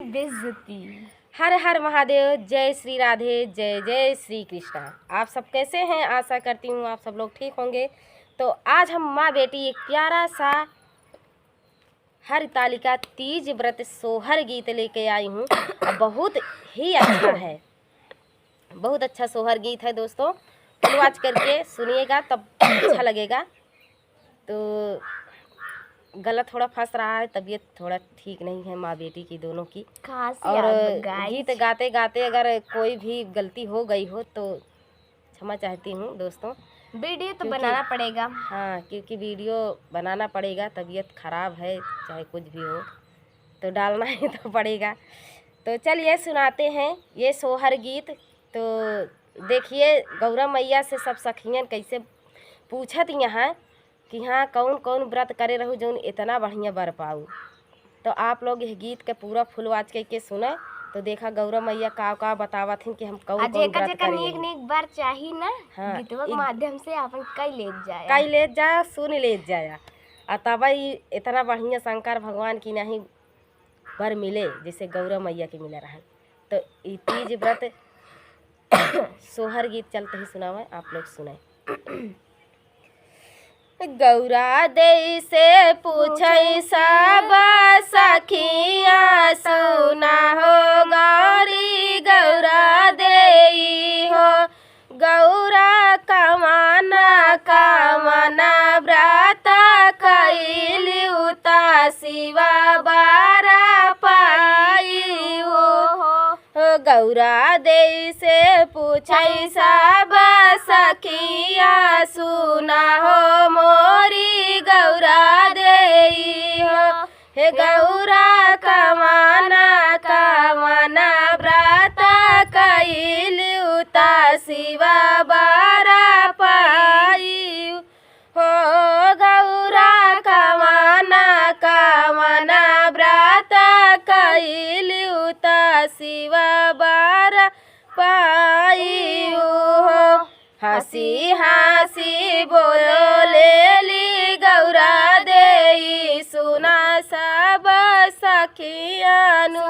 बेइज्जती। हर हर महादेव, जय श्री राधे, जय जय श्री कृष्णा। आप सब कैसे हैं? आशा करती हूँ आप सब लोग ठीक होंगे। तो आज हम माँ बेटी एक प्यारा सा हरतालिका तीज व्रत सोहर गीत लेके आई हूँ। बहुत ही अच्छा है, बहुत अच्छा सोहर गीत है दोस्तों। वॉच करके सुनिएगा तब अच्छा लगेगा। तो गला थोड़ा फंस रहा है, तबीयत थोड़ा ठीक नहीं है माँ बेटी की दोनों की। और गीत गाते गाते अगर कोई भी गलती हो गई हो तो क्षमा चाहती हूँ दोस्तों। वीडियो तो बनाना पड़ेगा। हाँ, क्योंकि वीडियो बनाना पड़ेगा, तबीयत ख़राब है चाहे कुछ भी हो तो डालना ही तो पड़ेगा। तो चलिए सुनाते हैं ये सोहर गीत। तो देखिए गौरा मैया से सब सखियन कैसे पूछत यहाँ कि हाँ कौन कौन व्रत करे रहू जौन इतना बढ़िया बर पाऊ। तो आप लोग इस गीत के पूरा फुल वाच के सुने तो देखा गौरा मैया का बतावत हैं कि हम कौन कौन व्रत करे। नीक बार चाहिए ना। हाँ, गीतवा के माध्यम से अपन कई ले जाया सुन ले जाया और तब इतना बढ़िया शंकर भगवान की नहीं बर मिले जैसे गौरा मैया के मिले रहा। तो ई तीज व्रत सोहर गीत चलते ही सुनावे, आप लोग सुने। गौरा दे से पूछई सब सखिया सुना हो गौरी गौरा दे हो। गौरा कमाना कामना व्रत कैली उता शिवा बारा पाई हो। गौरा दे से पूछई सब सखिया सुना हो मोरी गौरा दे हो। हे गौरा कमाना कामना व्रत कैली उता शिवा बारा पाई हो। गौरा कमाना कामना व्रत कैली उता शिवा बारा पाई हो। हंसी हंसी बोलो लेली गौरा दे सुना सब सखियानु।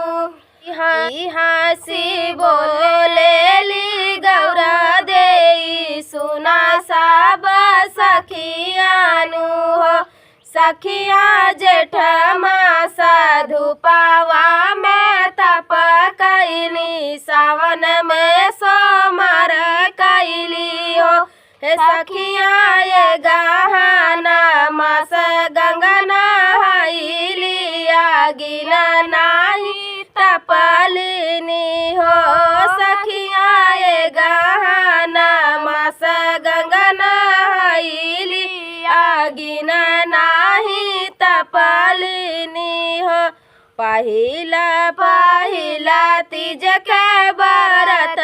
हंसी बोलो लेली गौरा दे सुना सब सखियानु हो। सखिया जेठ मासा धुपावा में तप कैली सावन में सोमर कैली हो। हे सखिया ये गहना मास गंगा नहाइली आगिन नाही तपलिनी हो। सखिया ये गहना मास गंगा नहाइली आगिन नाही तपलिनी हो। पहिला पहिला तीज के व्रत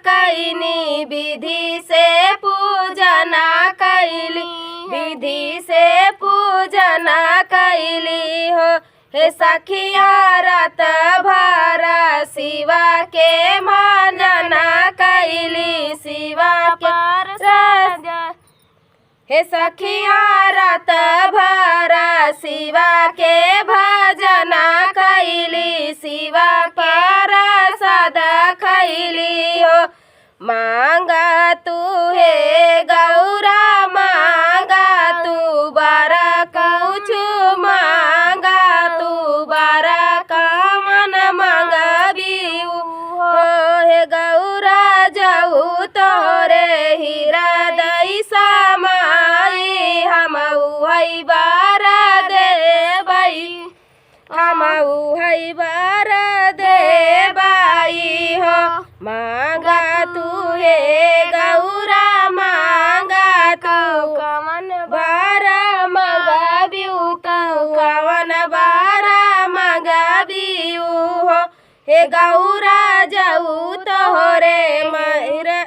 कैनी विधि से पूजना कैली विधि से पूजना कैली हो। हे सखिया रात भर शिवा के मानना कैली शिवा पर हे सखिया रात भर शिवा के भजना कैली शिवा पर सदा कैली हो। मांगा तू हे गौरा मांगा तू बारा कुछ मांगा तू बारा कामन मांगबी हो। हे गौरा जाऊ तोरे हीरा दई समाई हम उहई बारा देबई हम उहई बारा देबई हो। मांगा तू हे गौरा मांगा तू कवन बारा मंगबियू तू कवन बारा मंगबियू हो। हे गौरा जाऊ तोहरे महिरा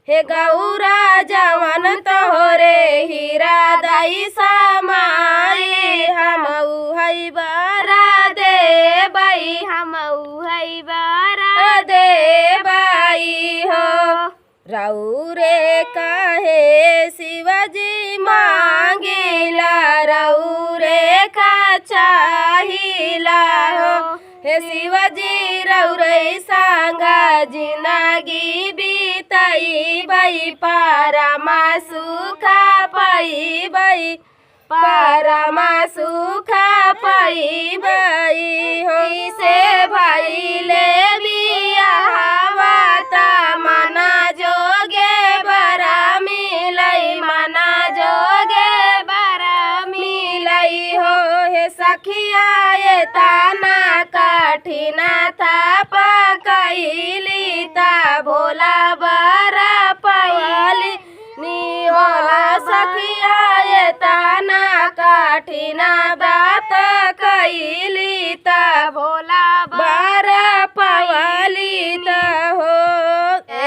हे गौरा जवन तोहरे हीरा दई समाई हम उहई बारा देबई हम उहई बारा देबई हो। रौरे काहे शिवजी मांगिला रौरे का चाहिला हो। हे शिवजी रौरई सांगा जिंदगी बीतई बई पारमा सुखा पाई बई पारमा सुखा पाई बई हो से भाई ले बियाहवा ता मना जोगे बरा मिलई मना जोगे बरा मिलई हो हे सखिया ये ताना काठिना था पकईली ता भोला बरा पवली नी बोला सखिया ये ताना काठिना बात कईली ता भोला बरा पवली ता हो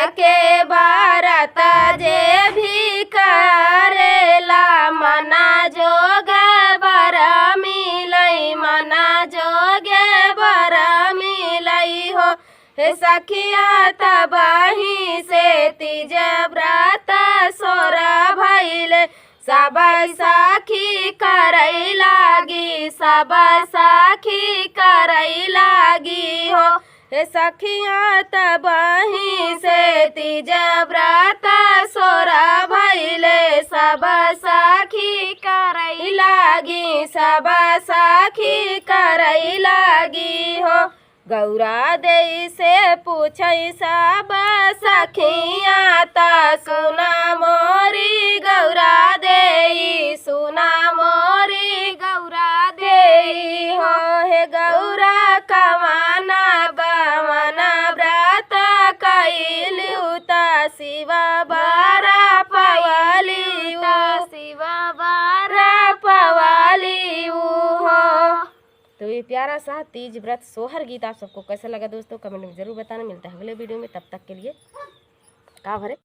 एके बारत जे भी करेला मना जोगे बरा मिलई मना जोगे बरा मिलई हो हे सखिया तबही से तीज व्रत सोरा भइले सब साखी करई लागी सब साखी करई लागी हो हे सखिया तबही से तीज व्रत सोरा भइले सब साखी करई लागी सब साखी करई लागी हो गौरा दे से पूछई सब सखिया ता सुना मोरी गौरा दे सुना मोरी गौरा दे हो हे गौरा कवाना गवना व्रत कइलु ता शिव बारा पवली शिव बारा पवली हो। तो ये प्यारा सा तीज व्रत सोहर गीत आप सबको कैसा लगा दोस्तों कमेंट में ज़रूर बताना। मिलता है अगले वीडियो में, तब तक के लिए का भरे।